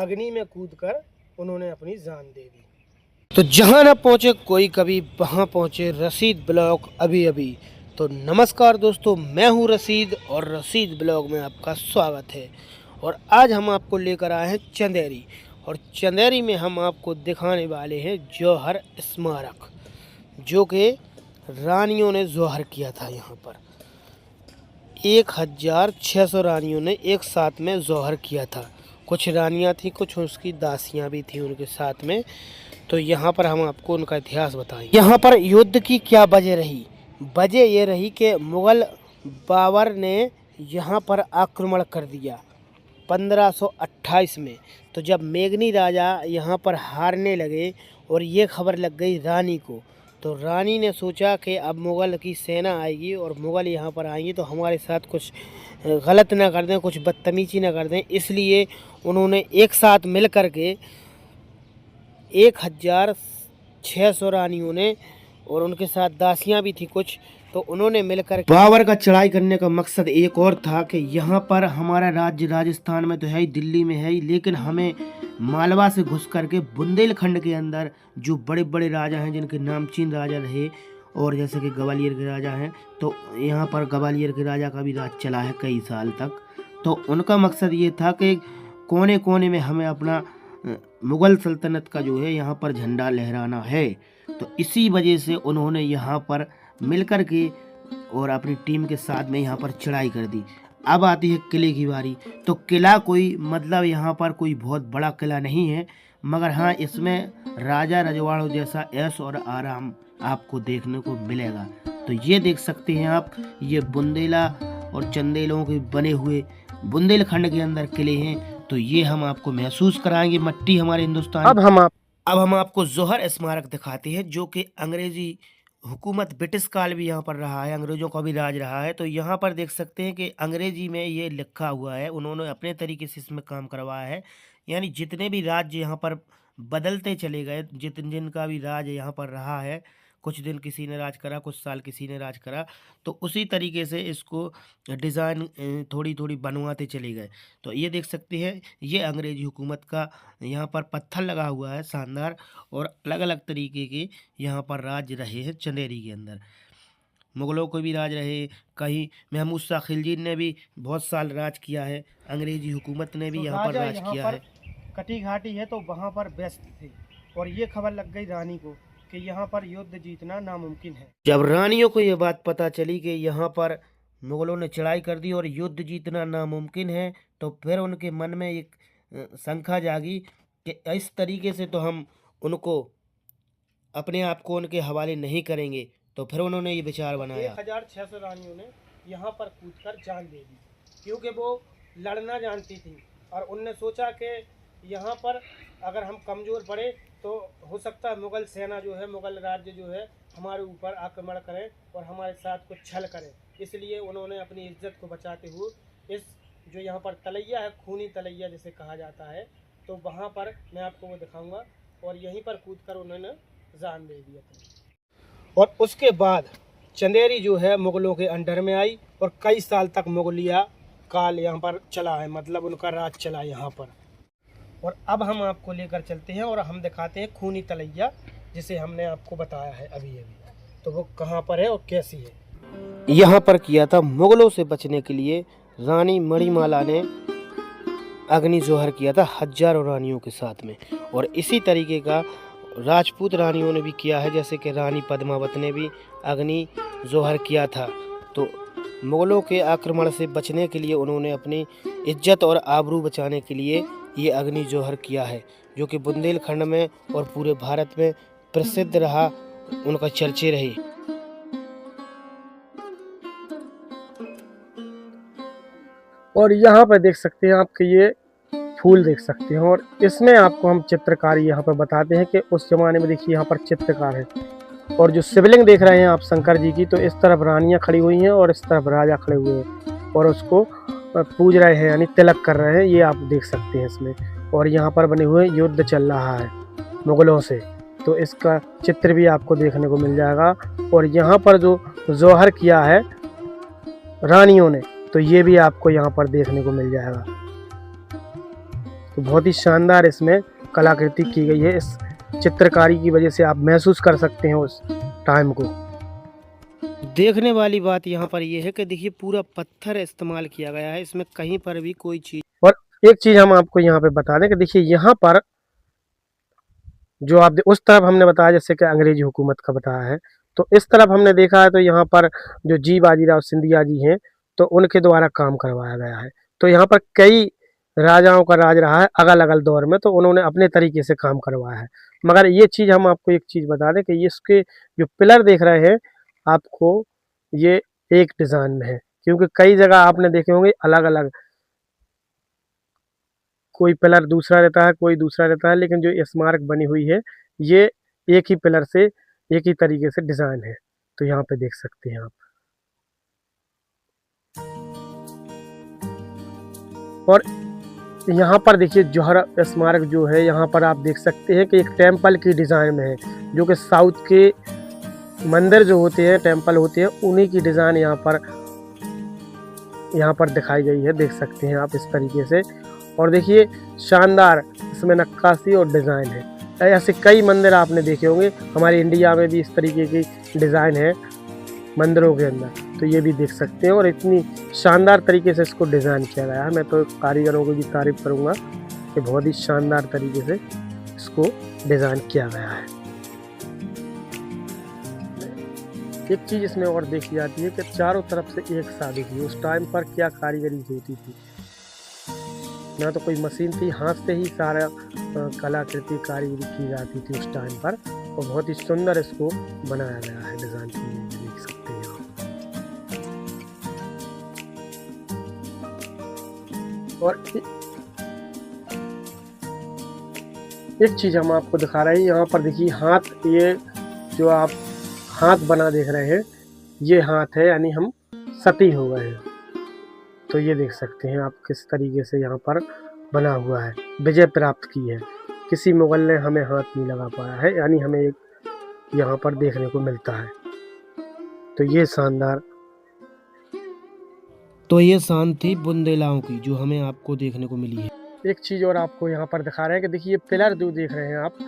अग्नि में कूदकर उन्होंने अपनी जान दे दी। तो जहां न पहुंचे कोई कभी, वहां पहुंचे रसीद ब्लॉग अभी अभी। तो नमस्कार दोस्तों, मैं हूं रसीद और रसीद ब्लॉग में आपका स्वागत है। और आज हम आपको लेकर आए हैं चंदेरी, और चंदेरी में हम आपको दिखाने वाले हैं जौहर स्मारक, जो कि रानियों ने जौहर किया था। यहाँ पर 1600 रानियों ने एक साथ में जौहर किया था। कुछ रानियां थी, कुछ उसकी दासियां भी थी उनके साथ में। तो यहाँ पर हम आपको उनका इतिहास बताएंगे। यहाँ पर युद्ध की क्या वजह रही? वजह ये रही कि मुग़ल बाबर ने यहाँ पर आक्रमण कर दिया 1528 में। तो जब मेघनी राजा यहाँ पर हारने लगे और ये खबर लग गई रानी को, तो रानी ने सोचा कि अब मुग़ल की सेना आएगी और मुग़ल यहाँ पर आएंगे तो हमारे साथ कुछ गलत ना कर दें, कुछ बदतमीजी ना कर दें। इसलिए उन्होंने एक साथ मिल कर के 1600 रानियों ने, और उनके साथ दासियां भी थी कुछ, तो उन्होंने मिलकर बाबर का चढ़ाई करने का मकसद एक और था कि यहाँ पर हमारा राज्य राजस्थान में तो है ही, दिल्ली में है ही, लेकिन हमें मालवा से घुस करके बुंदेलखंड के अंदर जो बड़े बड़े राजा हैं, जिनके नामचीन राजा रहे, और जैसे कि ग्वालियर के राजा हैं, तो यहाँ पर ग्वालियर के राजा का भी राज चला है कई साल तक। तो उनका मकसद ये था कि कोने कोने में हमें अपना मुग़ल सल्तनत का जो है यहाँ पर झंडा लहराना है। तो इसी वजह से उन्होंने यहाँ पर मिलकर के और अपनी टीम के साथ में यहाँ पर चढ़ाई कर दी। अब आती है किले की बारी। तो किला कोई मतलब यहाँ पर कोई बहुत बड़ा किला नहीं है, मगर हाँ, इसमें राजा रजवाड़ों जैसा ऐश और आराम आपको देखने को मिलेगा। तो ये देख सकते हैं आप, ये बुंदेला और चंदेलों के बने हुए बुंदेलखंड के अंदर किले हैं। तो ये हम आपको महसूस कराएंगे मट्टी हमारे हिंदुस्तान। अब हम आपको जौहर स्मारक दिखाते हैं, जो कि अंग्रेजी हुकूमत ब्रिटिश काल भी यहाँ पर रहा है, अंग्रेजों का भी राज रहा है। तो यहाँ पर देख सकते हैं कि अंग्रेजी में ये लिखा हुआ है, उन्होंने अपने तरीके से इसमें काम करवाया है। यानी जितने भी राज्य यहाँ पर बदलते चले गए, जिनका भी राज यहाँ पर रहा है, कुछ दिन किसी ने राज करा, कुछ साल किसी ने राज करा, तो उसी तरीके से इसको डिज़ाइन थोड़ी थोड़ी बनवाते चले गए। तो ये देख सकते हैं, ये अंग्रेजी हुकूमत का यहाँ पर पत्थर लगा हुआ है शानदार, और अलग अलग तरीके के यहाँ पर राज रहे हैं चंदेरी के अंदर। मुग़लों को भी राज रहे, कहीं महमूद शाह खिलजी ने भी बहुत साल राज किया है, अंग्रेजी हुकूमत ने भी यहाँ पर राज किया है। कटी घाटी है तो वहाँ पर व्यस्त थे, और ये खबर लग गई रानी को कि यहाँ पर युद्ध जीतना नामुमकिन है। जब रानियों को ये बात पता चली कि यहाँ पर मुग़लों ने चढ़ाई कर दी और युद्ध जीतना नामुमकिन है, तो फिर उनके मन में एक शंका जागी कि इस तरीके से तो हम उनको अपने आप को उनके हवाले नहीं करेंगे। तो फिर उन्होंने ये विचार बनाया। 1600 रानियों ने यहाँ पर कूदकर जान दे दी, क्योंकि वो लड़ना जानती थी, और उनने सोचा कि यहाँ पर अगर हम कमज़ोर पड़े तो हो सकता है मुग़ल सेना जो है, मुग़ल राज्य जो है, हमारे ऊपर आक्रमण करें और हमारे साथ कुछ छल करें। इसलिए उन्होंने अपनी इज्जत को बचाते हुए इस जो यहाँ पर तलैया है, खूनी तलैया जिसे कहा जाता है, तो वहाँ पर मैं आपको वो दिखाऊंगा, और यहीं पर कूदकर उन्होंने जान दे दी अपनी। और उसके बाद चंदेरी जो है मुग़लों के अंडर में आई, और कई साल तक मुग़लिया काल यहाँ पर चला है, मतलब उनका राज चला यहाँ पर। और अब हम आपको लेकर चलते हैं और हम दिखाते हैं खूनी तलैया, जिसे हमने आपको बताया है अभी अभी, तो वो कहाँ पर है और कैसी है। यहाँ पर किया था मुग़लों से बचने के लिए रानी मणिमाला ने अग्नि जौहर किया था हजारों रानियों के साथ में, और इसी तरीके का राजपूत रानियों ने भी किया है, जैसे कि रानी पद्मावत ने भी अग्नि जौहर किया था। तो मुग़लों के आक्रमण से बचने के लिए उन्होंने अपनी इज्जत और आबरू बचाने के लिए ये अग्नि जौहर किया है, जो कि बुंदेलखंड में और पूरे भारत में प्रसिद्ध रहा, उनका चर्चे रहे। और यहाँ पर देख सकते हैं आपके ये फूल देख सकते हैं, और इसमें आपको हम चित्रकारी यहाँ पर बताते हैं कि उस जमाने में देखिए यहाँ पर चित्रकार है, और जो शिवलिंग देख रहे हैं आप शंकर जी की, तो इस तरफ रानियाँ खड़ी हुई हैं और इस तरफ राजा खड़े हुए हैं, और उसको पूज रहे हैं, यानी तिलक कर रहे हैं, ये आप देख सकते हैं इसमें। और यहाँ पर बने हुए युद्ध चल रहा है मुग़लों से, तो इसका चित्र भी आपको देखने को मिल जाएगा। और यहाँ पर जो जौहर किया है रानियों ने, तो ये भी आपको यहाँ पर देखने को मिल जाएगा। तो बहुत ही शानदार इसमें कलाकृति की गई है। इस चित्रकारी की वजह से आप महसूस कर सकते हैं उस टाइम को। देखने वाली बात यहाँ पर यह है कि देखिए पूरा पत्थर इस्तेमाल किया गया है, इसमें कहीं पर भी कोई चीज। और एक चीज हम आपको यहाँ पे बता दें कि देखिए यहाँ पर जो आप उस तरफ हमने बताया जैसे कि अंग्रेजी हुकूमत का बताया है, तो इस तरफ हमने देखा है तो यहाँ पर जो जी बाजीराव सिंधिया जी हैं तो उनके द्वारा काम करवाया गया है। तो यहाँ पर कई राजाओं का राज रहा है अलग अलग दौर में, तो उन्होंने अपने तरीके से काम करवाया है। मगर ये चीज़ हम आपको एक चीज़ बता दें कि इसके जो पिलर देख रहे हैं आपको, ये एक डिज़ाइन में है, क्योंकि कई जगह आपने देखे होंगे अलग अलग, कोई पिलर दूसरा रहता है कोई दूसरा रहता है, लेकिन जो स्मारक बनी हुई है ये एक ही पिलर से एक ही तरीके से डिज़ाइन है। तो यहाँ पे देख सकते हैं आप। और यहाँ पर देखिए जौहर स्मारक जो है, यहाँ पर आप देख सकते हैं कि एक टेम्पल की डिज़ाइन में है, जो कि साउथ के मंदिर जो होते हैं, टेम्पल होते हैं, उन्हीं की डिज़ाइन यहाँ पर दिखाई गई है। देख सकते हैं आप इस तरीके से। और देखिए शानदार इसमें नक्काशी और डिज़ाइन है। ऐसे कई मंदिर आपने देखे होंगे, हमारे इंडिया में भी इस तरीके की डिज़ाइन है मंदिरों के अंदर, तो ये भी देख सकते हैं। और इतनी शानदार तरीके से इसको डिज़ाइन किया गया है। मैं तो कारीगरों की भी तारीफ़ करूँगा कि बहुत ही शानदार तरीके से इसको डिज़ाइन किया गया है। एक चीज़ इसमें और देखी जाती है कि चारों तरफ से एक शादी थी। उस टाइम पर क्या कारीगरी होती थी, ना तो कोई मशीन थी, हाथ से ही सारा कलाकृति कारीगरी की जाती थी उस टाइम पर। और बहुत ही सुंदर इसको बनाया गया है, डिज़ाइन की गई है, देख सकते हैं आप। और एक चीज़ हम आपको दिखा रहे हैं, यहाँ पर देखिए हाथ, ये जो आप हाथ बना देख रहे हैं ये हाथ है, यानी हम सती हो गए हैं। तो ये देख सकते हैं आप किस तरीके से यहाँ पर बना हुआ है, विजय प्राप्त की है, किसी मुगल ने हमें हाथ नहीं लगा पाया है, यानी हमें एक यहाँ पर देखने को मिलता है। तो ये शानदार, तो ये शान थी बुंदेलाओं की जो हमें आपको देखने को मिली है। एक चीज़ और आपको यहाँ पर दिखा रहे हैं कि देखिए पिलर जो देख रहे हैं आप,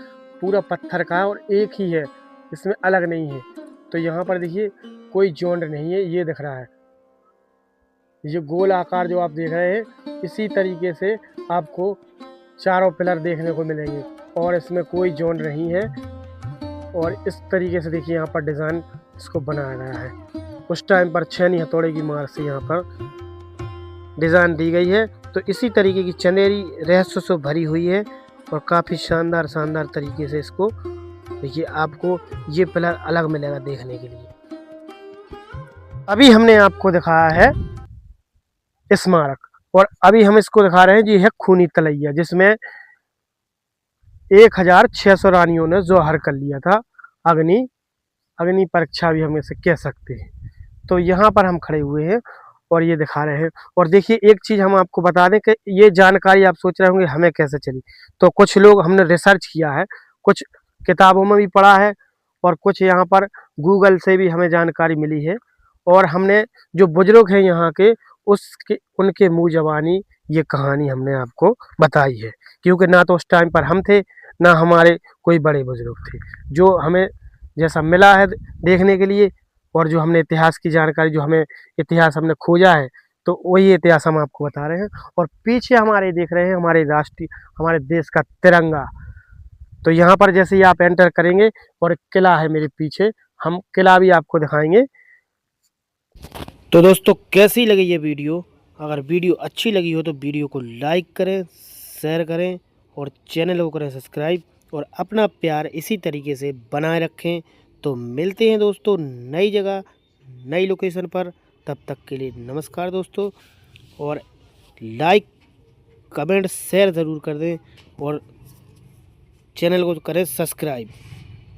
पूरा पत्थर का है और एक ही है, इसमें अलग नहीं है। तो यहाँ पर देखिए कोई जोड़ नहीं है, ये दिख रहा है, ये गोल आकार जो आप देख रहे हैं, इसी तरीके से आपको चारों पिलर देखने को मिलेंगे और इसमें कोई जोड़ नहीं है। और इस तरीके से देखिए यहाँ पर डिज़ाइन इसको बनाया गया है। उस टाइम पर छेनी हथौड़े की मार से यहाँ पर डिज़ाइन दी गई है। तो इसी तरीके की चंदेरी रहस्य से भरी हुई है और काफ़ी शानदार तरीके से इसको देखिए, आपको ये पिलर अलग मिलेगा देखने के लिए। अभी हमने आपको दिखाया है स्मारक, और अभी हम इसको दिखा रहे हैं जी है खूनी तलैया, जिसमें 1600 रानियों ने जौहर कर लिया था। अग्नि परीक्षा भी हम इसे कह सकते हैं। तो यहाँ पर हम खड़े हुए हैं और ये दिखा रहे हैं। और देखिए एक चीज़ हम आपको बता दें कि ये जानकारी आप सोच रहे होंगे हमें कैसे चली, तो कुछ लोग हमने रिसर्च किया है, कुछ किताबों में भी पढ़ा है और कुछ यहाँ पर गूगल से भी हमें जानकारी मिली है। और हमने जो बुजुर्ग हैं यहाँ के, उनके मुँह ज़बानी ये कहानी हमने आपको बताई है, क्योंकि ना तो उस टाइम पर हम थे ना हमारे कोई बड़े बुजुर्ग थे। जो हमें जैसा मिला है देखने के लिए, और जो हमने इतिहास की जानकारी, जो हमें इतिहास हमने खोजा है, तो वही इतिहास हम आपको बता रहे हैं। और पीछे हमारे देख रहे हैं हमारे देश का तिरंगा। तो यहाँ पर जैसे ही आप एंटर करेंगे और एक किला है मेरे पीछे, हम किला भी आपको दिखाएंगे। तो दोस्तों कैसी लगी ये वीडियो? अगर वीडियो अच्छी लगी हो तो वीडियो को लाइक करें, शेयर करें और चैनल को करें सब्सक्राइब, और अपना प्यार इसी तरीके से बनाए रखें। तो मिलते हैं दोस्तों नई जगह, नई लोकेशन पर। तब तक के लिए नमस्कार दोस्तों, और लाइक कमेंट शेयर ज़रूर कर दें और चैनल को करें सब्सक्राइब।